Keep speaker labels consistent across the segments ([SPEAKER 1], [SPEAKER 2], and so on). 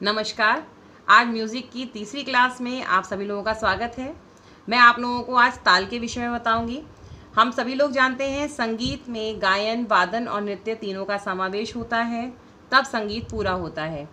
[SPEAKER 1] नमस्कार। आज म्यूज़िक की तीसरी क्लास में आप सभी लोगों का स्वागत है। मैं आप लोगों को आज ताल के विषय में बताऊंगी। हम सभी लोग जानते हैं संगीत में गायन, वादन और नृत्य तीनों का समावेश होता है, तब संगीत पूरा होता है।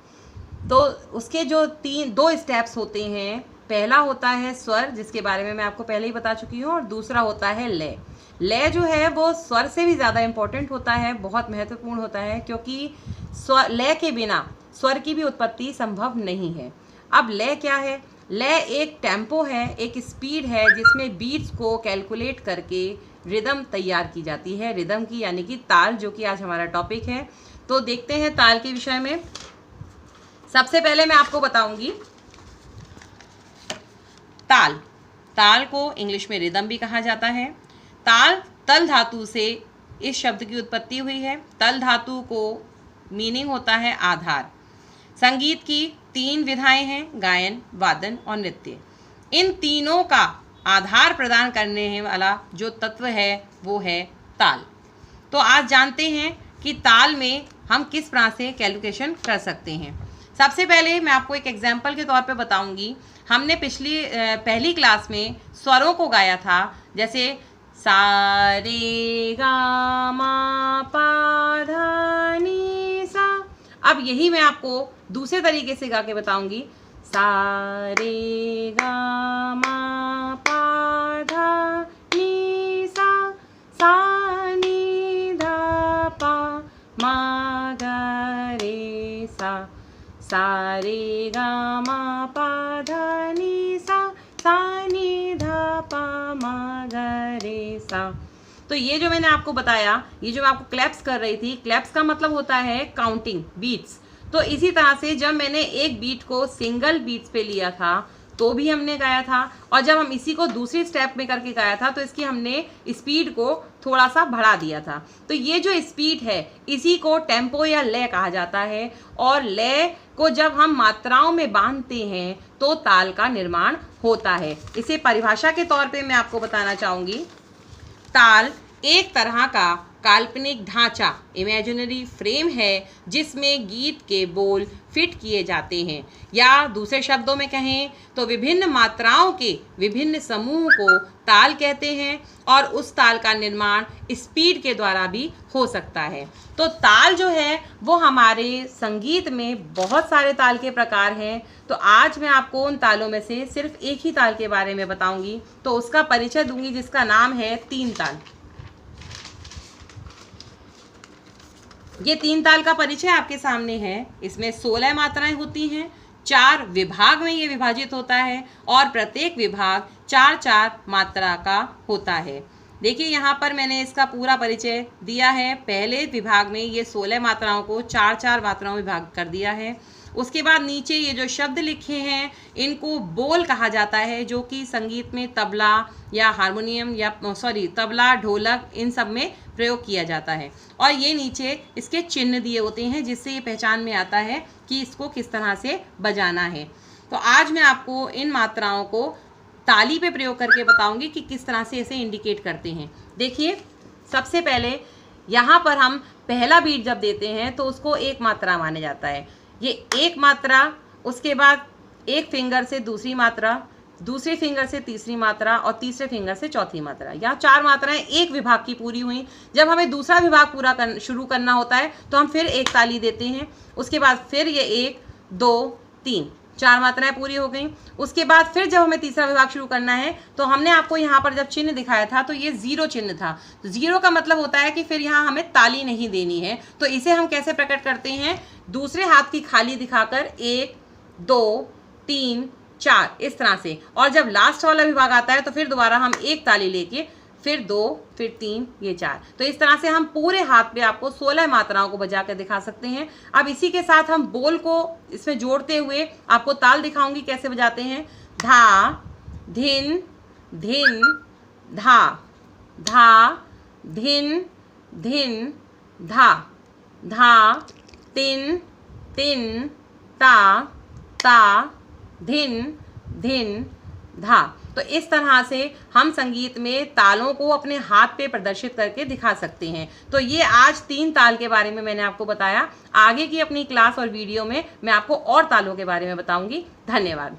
[SPEAKER 1] तो उसके जो दो स्टेप्स होते हैं, पहला होता है स्वर, जिसके बारे में मैं आपको पहले ही बता चुकी हूँ, और दूसरा होता है लय। लय जो है वो स्वर से भी ज़्यादा इम्पोर्टेंट होता है, बहुत महत्वपूर्ण होता है, क्योंकि स्वर लय के बिना स्वर की भी उत्पत्ति संभव नहीं है। अब लय क्या है? लय एक टेम्पो है, एक स्पीड है, जिसमें बीट्स को कैलकुलेट करके रिदम तैयार की जाती है। रिदम की यानी कि ताल, जो कि आज हमारा टॉपिक है। तो देखते हैं ताल के विषय में। सबसे पहले मैं आपको बताऊंगी ताल। ताल को इंग्लिश में रिदम भी कहा जाता है। ताल तल धातु से इस शब्द की उत्पत्ति हुई है। तल धातु को मीनिंग होता है आधार। संगीत की तीन विधाएं हैं, गायन, वादन और नृत्य। इन तीनों का आधार प्रदान करने वाला जो तत्व है वो है ताल। तो आज जानते हैं कि ताल में हम किस प्रकार से कैलकुलेशन कर सकते हैं। सबसे पहले मैं आपको एक एग्जाम्पल के तौर पे बताऊंगी। हमने पहली क्लास में स्वरों को गाया था, जैसे सा रे गा मा पा धा नी सा। अब यही मैं आपको दूसरे तरीके से गा के बताऊंगी। सा रे गा मा पा धा नी सा नी धा पा मा गा रे सा रे गा मा पा धा नी सा नी धा पा मा गा रे सा। तो ये जो मैंने आपको बताया, ये जो मैं आपको क्लैप्स कर रही थी, क्लैप्स का मतलब होता है काउंटिंग बीट्स। तो इसी तरह से जब मैंने एक बीट को सिंगल बीट्स पे लिया था तो भी हमने गाया था, और जब हम इसी को दूसरी स्टेप में करके गाया था तो इसकी हमने स्पीड को थोड़ा सा बढ़ा दिया था। तो ये जो स्पीड है इसी को टेम्पो या लय कहा जाता है, और लय को जब हम मात्राओं में बांधते हैं तो ताल का निर्माण होता है। इसे परिभाषा के तौर पे मैं आपको बताना चाहूँगी। ताल एक तरह का काल्पनिक ढांचा, इमेजिनरी फ्रेम है, जिसमें गीत के बोल फिट किए जाते हैं, या दूसरे शब्दों में कहें तो विभिन्न मात्राओं के विभिन्न समूह को ताल कहते हैं, और उस ताल का निर्माण स्पीड के द्वारा भी हो सकता है। तो ताल जो है वो हमारे संगीत में बहुत सारे ताल के प्रकार हैं। तो आज मैं आपको उन तालों में से सिर्फ एक ही ताल के बारे में बताऊंगी, तो उसका परिचय दूंगी, जिसका नाम है तीन ताल। ये तीन ताल का परिचय आपके सामने है। इसमें 16 मात्राएं होती हैं, 4 विभाग में ये विभाजित होता है, और प्रत्येक विभाग 4-4 मात्रा का होता है। देखिए यहाँ पर मैंने इसका पूरा परिचय दिया है। पहले विभाग में ये 16 मात्राओं को 4-4 मात्राओं में विभाग कर दिया है। उसके बाद नीचे ये जो शब्द लिखे हैं इनको बोल कहा जाता है, जो कि संगीत में तबला या हारमोनियम या तबला, ढोलक, इन सब में प्रयोग किया जाता है। और ये नीचे इसके चिन्ह दिए होते हैं, जिससे ये पहचान में आता है कि इसको किस तरह से बजाना है। तो आज मैं आपको इन मात्राओं को ताली पे प्रयोग करके बताऊंगी कि किस तरह से इसे इंडिकेट करते हैं। देखिए, सबसे पहले यहाँ पर हम पहला बीट जब देते हैं तो उसको एक मात्रा माना जाता है। ये एक मात्रा, उसके बाद एक फिंगर से दूसरी मात्रा, दूसरे फिंगर से तीसरी मात्रा, और तीसरे फिंगर से चौथी मात्रा। यहाँ 4 मात्राएं एक विभाग की पूरी हुई। जब हमें दूसरा विभाग शुरू करना होता है तो हम फिर एक ताली देते हैं। उसके बाद फिर ये 1, 2, 3, 4 मात्राएं पूरी हो गई। उसके बाद फिर जब हमें तीसरा विभाग शुरू करना है तो हमने आपको यहाँ पर जब चिन्ह दिखाया था तो ये 0 चिन्ह था। तो 0 का मतलब होता है कि फिर यहाँ हमें ताली नहीं देनी है। तो इसे हम कैसे प्रकट करते हैं? दूसरे हाथ की खाली दिखाकर 1, 2, 3, 4 इस तरह से। और जब लास्ट वाला विभाग आता है तो फिर दोबारा हम एक ताली लेके फिर 2, फिर 3, ये 4। तो इस तरह से हम पूरे हाथ पे आपको 16 मात्राओं को बजा कर दिखा सकते हैं। अब इसी के साथ हम बोल को इसमें जोड़ते हुए आपको ताल दिखाऊंगी कैसे बजाते हैं। धा, धिन, धिन, धा, धा, धिन, धिन, धा, धा, तिन, तिन, ता, ता, धिन, धिन, धा। तो इस तरह से हम संगीत में तालों को अपने हाथ पे प्रदर्शित करके दिखा सकते हैं। तो ये आज 3 ताल के बारे में मैंने आपको बताया। आगे की अपनी क्लास और वीडियो में मैं आपको और तालों के बारे में बताऊंगी। धन्यवाद।